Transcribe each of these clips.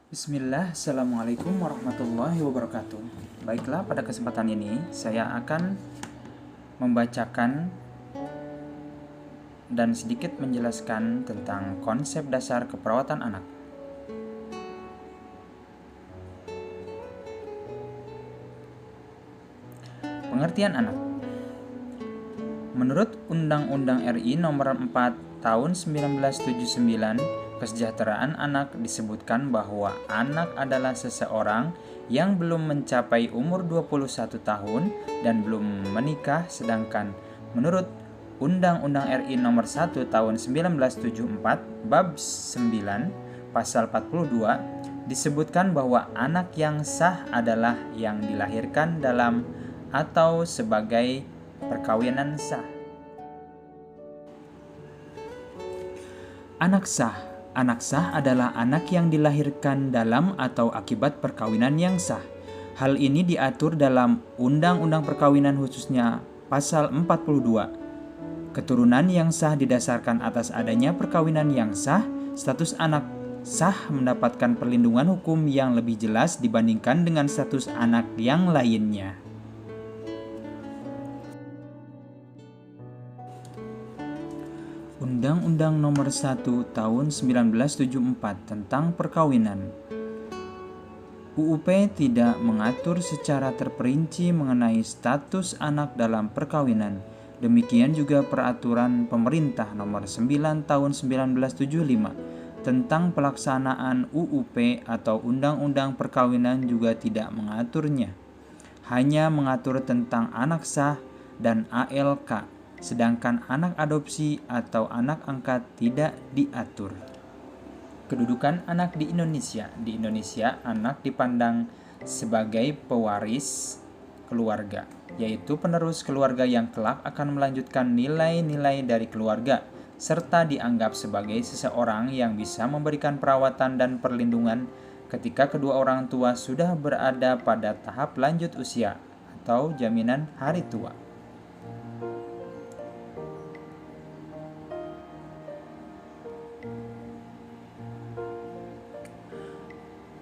Bismillah, Assalamualaikum warahmatullahi wabarakatuh. Baiklah, pada kesempatan ini saya akan membacakan dan sedikit menjelaskan tentang konsep dasar keperawatan anak. Pengertian anak. Menurut Undang-Undang RI Nomor 4 Tahun 1979, kesejahteraan anak disebutkan bahwa anak adalah seseorang yang belum mencapai umur 21 tahun dan belum menikah, sedangkan menurut Undang-Undang RI Nomor 1 Tahun 1974 Bab 9 Pasal 42 disebutkan bahwa anak yang sah adalah yang dilahirkan dalam atau sebagai perkawinan sah. Anak sah. Anak sah adalah anak yang dilahirkan dalam atau akibat perkawinan yang sah. Hal ini diatur dalam Undang-Undang Perkawinan khususnya Pasal 42. Keturunan yang sah didasarkan atas adanya perkawinan yang sah. Status anak sah mendapatkan perlindungan hukum yang lebih jelas dibandingkan dengan status anak yang lainnya. Undang-Undang Nomor 1 Tahun 1974 tentang Perkawinan. UUP tidak mengatur secara terperinci mengenai status anak dalam perkawinan. Demikian juga Peraturan Pemerintah Nomor 9 Tahun 1975 tentang pelaksanaan UUP atau Undang-Undang Perkawinan juga tidak mengaturnya. Hanya mengatur tentang anak sah dan ALK. Sedangkan anak adopsi atau anak angkat tidak diatur. Kedudukan anak di Indonesia. Di Indonesia, anak dipandang sebagai pewaris keluarga, yaitu penerus keluarga yang kelak akan melanjutkan nilai-nilai dari keluarga, serta dianggap sebagai seseorang yang bisa memberikan perawatan dan perlindungan ketika kedua orang tua sudah berada pada tahap lanjut usia atau jaminan hari tua.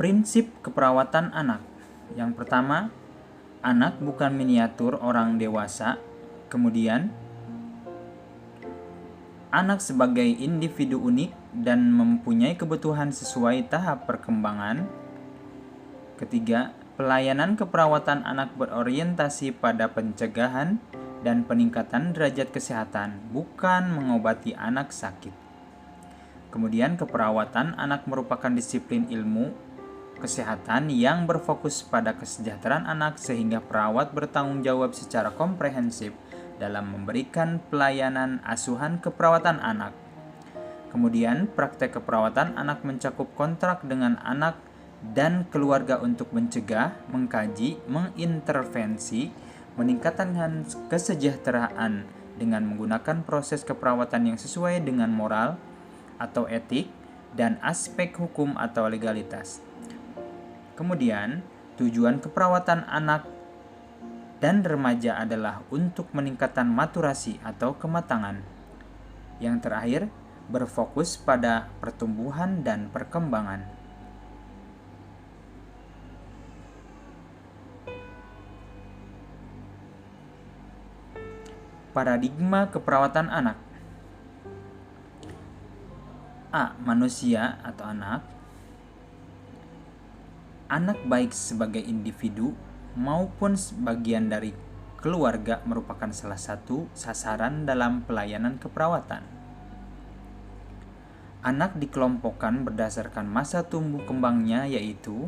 Prinsip keperawatan anak. Yang pertama, anak bukan miniatur orang dewasa. Kemudian, anak sebagai individu unik dan mempunyai kebutuhan sesuai tahap perkembangan. Ketiga, pelayanan keperawatan anak berorientasi pada pencegahan dan peningkatan derajat kesehatan, bukan mengobati anak sakit. Kemudian, keperawatan anak merupakan disiplin ilmu kesehatan yang berfokus pada kesejahteraan anak sehingga perawat bertanggung jawab secara komprehensif dalam memberikan pelayanan asuhan keperawatan anak. Kemudian, praktek keperawatan anak mencakup kontrak dengan anak dan keluarga untuk mencegah, mengkaji, mengintervensi, meningkatkan kesejahteraan dengan menggunakan proses keperawatan yang sesuai dengan moral atau etik dan aspek hukum atau legalitas. Kemudian, tujuan keperawatan anak dan remaja adalah untuk meningkatkan maturasi atau kematangan. Yang terakhir, berfokus pada pertumbuhan dan perkembangan. Paradigma keperawatan anak. A. Manusia atau anak. Anak baik sebagai individu maupun sebagian dari keluarga merupakan salah satu sasaran dalam pelayanan keperawatan. Anak dikelompokkan berdasarkan masa tumbuh kembangnya, yaitu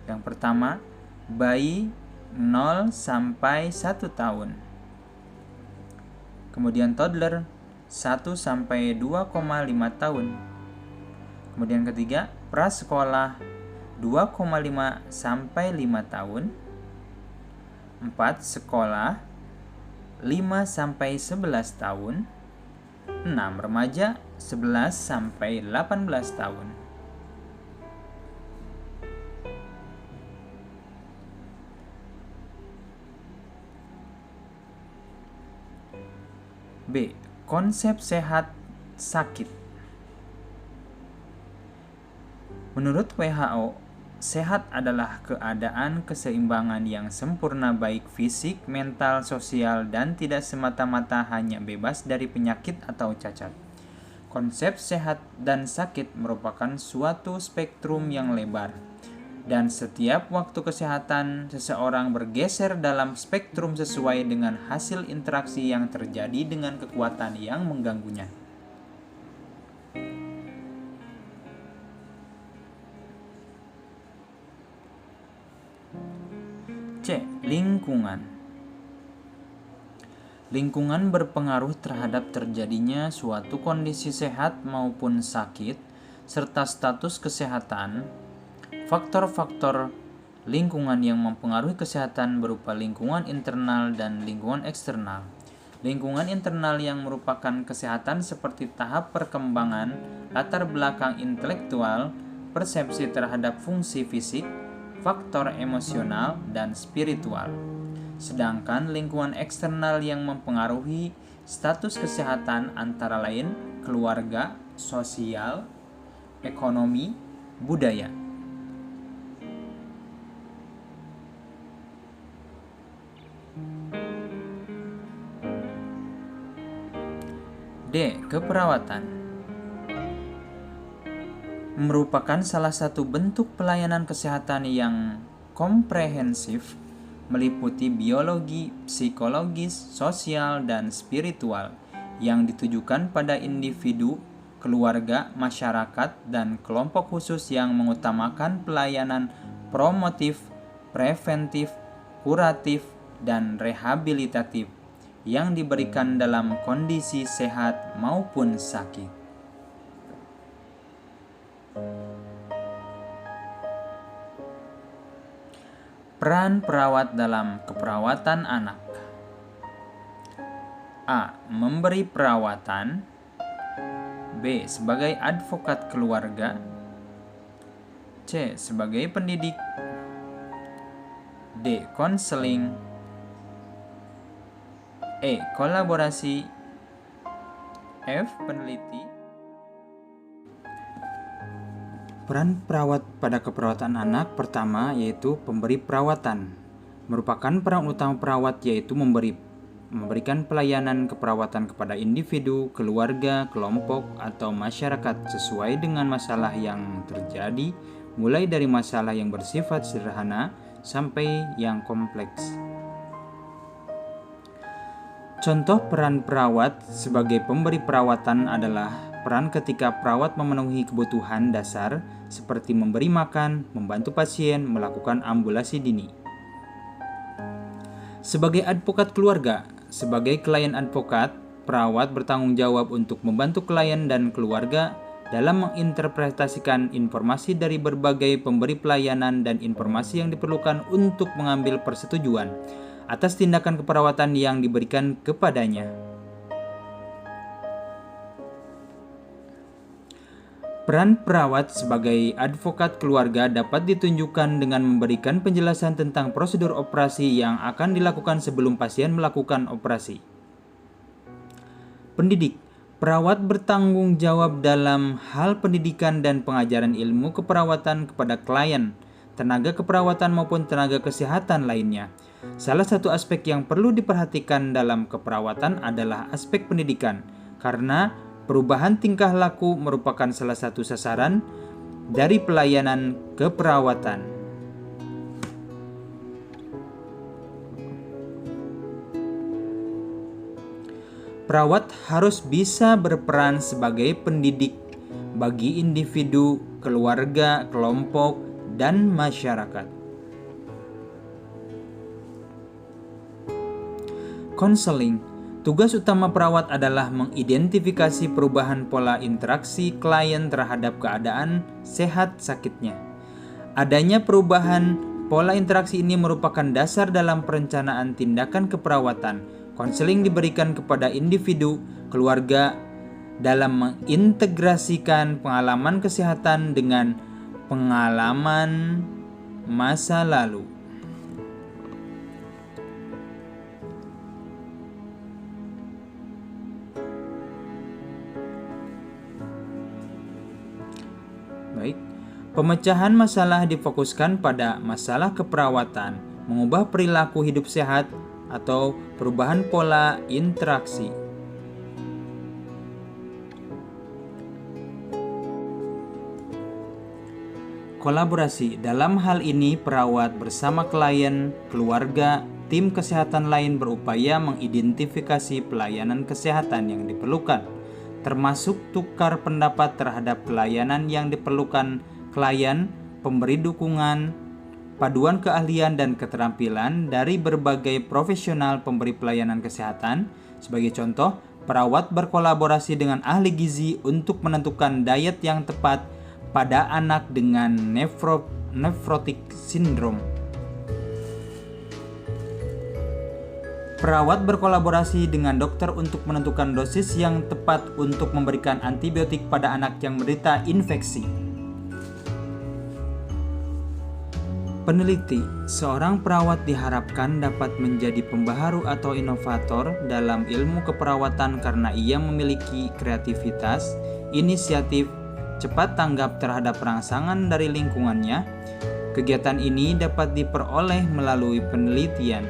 yang pertama, bayi 0 sampai 1 tahun. Kemudian toddler 1 sampai 2,5 tahun. Kemudian ketiga, prasekolah 2,5 sampai 5 tahun. 4. Sekolah 5 sampai 11 tahun. 6. Remaja 11 sampai 18 tahun. B. Konsep sehat sakit. Menurut WHO, sehat adalah keadaan keseimbangan yang sempurna baik fisik, mental, sosial, dan tidak semata-mata hanya bebas dari penyakit atau cacat. Konsep sehat dan sakit merupakan suatu spektrum yang lebar, dan setiap waktu kesehatan seseorang bergeser dalam spektrum sesuai dengan hasil interaksi yang terjadi dengan kekuatan yang mengganggunya. C. Lingkungan. Lingkungan berpengaruh terhadap terjadinya suatu kondisi sehat maupun sakit, serta status kesehatan. Faktor-faktor lingkungan yang mempengaruhi kesehatan berupa lingkungan internal dan lingkungan eksternal. Lingkungan internal yang merupakan kesehatan seperti tahap perkembangan, latar belakang intelektual, persepsi terhadap fungsi fisik, faktor emosional, dan spiritual. Sedangkan lingkungan eksternal yang mempengaruhi status kesehatan antara lain keluarga, sosial, ekonomi, budaya. D. Keperawatan merupakan salah satu bentuk pelayanan kesehatan yang komprehensif, meliputi biologi, psikologis, sosial, dan spiritual yang ditujukan pada individu, keluarga, masyarakat, dan kelompok khusus yang mengutamakan pelayanan promotif, preventif, kuratif, dan rehabilitatif yang diberikan dalam kondisi sehat maupun sakit. Peran perawat dalam keperawatan anak. A. Memberi perawatan. B. Sebagai advokat keluarga. C. Sebagai pendidik. D. Konseling. E. Kolaborasi. F. Peneliti. Peran perawat pada keperawatan anak pertama yaitu pemberi perawatan. Merupakan peran utama perawat yaitu memberikan pelayanan keperawatan kepada individu, keluarga, kelompok, atau masyarakat sesuai dengan masalah yang terjadi, mulai dari masalah yang bersifat sederhana sampai yang kompleks. Contoh peran perawat sebagai pemberi perawatan adalah peran ketika perawat memenuhi kebutuhan dasar seperti memberi makan, membantu pasien, melakukan ambulasi dini. Sebagai advokat keluarga, sebagai klien advokat, perawat bertanggung jawab untuk membantu klien dan keluarga dalam menginterpretasikan informasi dari berbagai pemberi pelayanan dan informasi yang diperlukan untuk mengambil persetujuan atas tindakan keperawatan yang diberikan kepadanya. Peran perawat sebagai advokat keluarga dapat ditunjukkan dengan memberikan penjelasan tentang prosedur operasi yang akan dilakukan sebelum pasien melakukan operasi. Pendidik, perawat bertanggung jawab dalam hal pendidikan dan pengajaran ilmu keperawatan kepada klien, tenaga keperawatan maupun tenaga kesehatan lainnya. Salah satu aspek yang perlu diperhatikan dalam keperawatan adalah aspek pendidikan, karena perubahan tingkah laku merupakan salah satu sasaran dari pelayanan keperawatan. Perawat harus bisa berperan sebagai pendidik bagi individu, keluarga, kelompok, dan masyarakat. Konseling. Tugas utama perawat adalah mengidentifikasi perubahan pola interaksi klien terhadap keadaan sehat sakitnya. Adanya perubahan pola interaksi ini merupakan dasar dalam perencanaan tindakan keperawatan. Konseling diberikan kepada individu, keluarga dalam mengintegrasikan pengalaman kesehatan dengan pengalaman masa lalu. Baik. Pemecahan masalah difokuskan pada masalah keperawatan, mengubah perilaku hidup sehat, atau perubahan pola interaksi. Kolaborasi dalam hal ini perawat bersama klien, keluarga, tim kesehatan lain berupaya mengidentifikasi pelayanan kesehatan yang diperlukan, termasuk tukar pendapat terhadap pelayanan yang diperlukan klien, pemberi dukungan, paduan keahlian dan keterampilan dari berbagai profesional pemberi pelayanan kesehatan. Sebagai contoh, perawat berkolaborasi dengan ahli gizi untuk menentukan diet yang tepat pada anak dengan nefrotik syndrome. Perawat berkolaborasi dengan dokter untuk menentukan dosis yang tepat untuk memberikan antibiotik pada anak yang menderita infeksi. Peneliti, seorang perawat diharapkan dapat menjadi pembaharu atau inovator dalam ilmu keperawatan karena ia memiliki kreativitas, inisiatif, cepat tanggap terhadap rangsangan dari lingkungannya. Kegiatan ini dapat diperoleh melalui penelitian.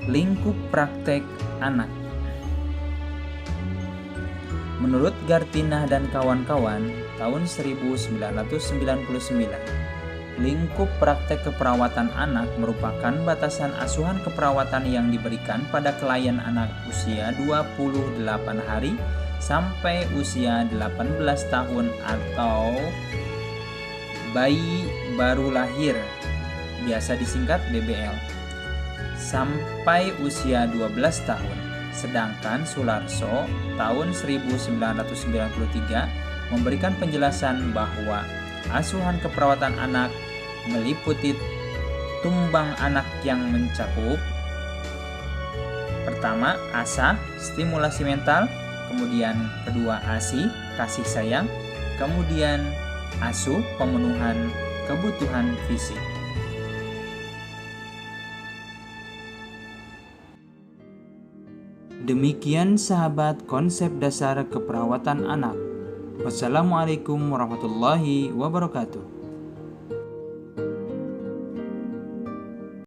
Lingkup praktek anak. Menurut Gartinah dan kawan-kawan, tahun 1999, lingkup praktek keperawatan anak merupakan batasan asuhan keperawatan yang diberikan pada klien anak usia 28 hari sampai usia 18 tahun atau bayi baru lahir, biasa disingkat BBL, sampai usia 12 tahun. Sedangkan Sularso tahun 1993 memberikan penjelasan bahwa asuhan keperawatan anak meliputi tumbang anak yang mencakup pertama ASA, stimulasi mental, kemudian kedua ASI, kasih sayang, kemudian ASU, pemenuhan kebutuhan fisik. Demikian sahabat konsep dasar keperawatan anak. Wassalamualaikum warahmatullahi wabarakatuh.